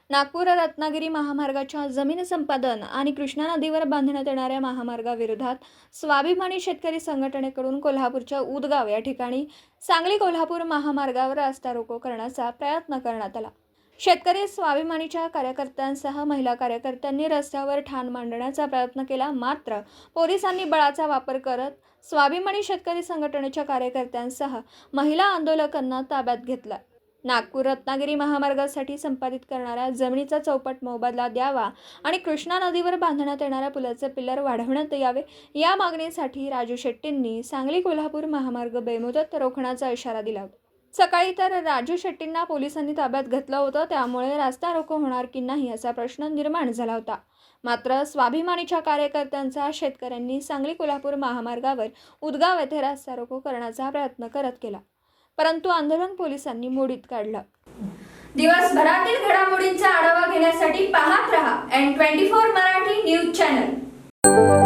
नागपूर रत्नागिरी महामार्गाच्या जमीन संपादन आणि कृष्णा नदीवर बांधण्यात येणाऱ्या महामार्गाविरोधात स्वाभिमानी शेतकरी संघटनेकडून कोल्हापूरच्या उदगाव या ठिकाणी सांगली कोल्हापूर महामार्गावर रास्ता रोको करण्याचा प्रयत्न करण्यात आला। शेतकरी स्वाभिमानीच्या कार्यकर्त्यांसह महिला कार्यकर्त्यांनी रस्त्यावर ठाण मांडण्याचा प्रयत्न केला, मात्र पोलिसांनी बळाचा वापर करत स्वाभिमानी शेतकरी संघटनेच्या कार्यकर्त्यांसह महिला आंदोलकांना ताब्यात घेतला। नागपूर रत्नागिरी महामार्गासाठी संपादित करणाऱ्या जमिनीचा चौपट मोबदला द्यावा आणि कृष्णा नदीवर बांधण्यात येणाऱ्या पुलाचे पिल्लर वाढवण्यात यावे या मागणीसाठी राजू शेट्टींनी सांगली कोल्हापूर महामार्ग बेमुदत रोखण्याचा इशारा दिला होता। सकाळी तर राजू शेट्टींना पोलिसांनी ताब्यात घेतलं होतं, त्यामुळे रास्ता रोको होणार की नाही असा प्रश्न निर्माण झाला होता। मात्र स्वाभिमानीच्या कार्यकर्त्यांचा शेतकऱ्यांनी सांगली कोल्हापूर महामार्गावर उदगाव येथे रास्ता रोको करण्याचा प्रयत्न केला, परंतु आंदोलन पोलिसांनी मोडीत काढलं। दिवसभरातील घडामोडींचा आढावा घेण्यासाठी पाहत रहा N24 मराठी न्यूज चॅनल।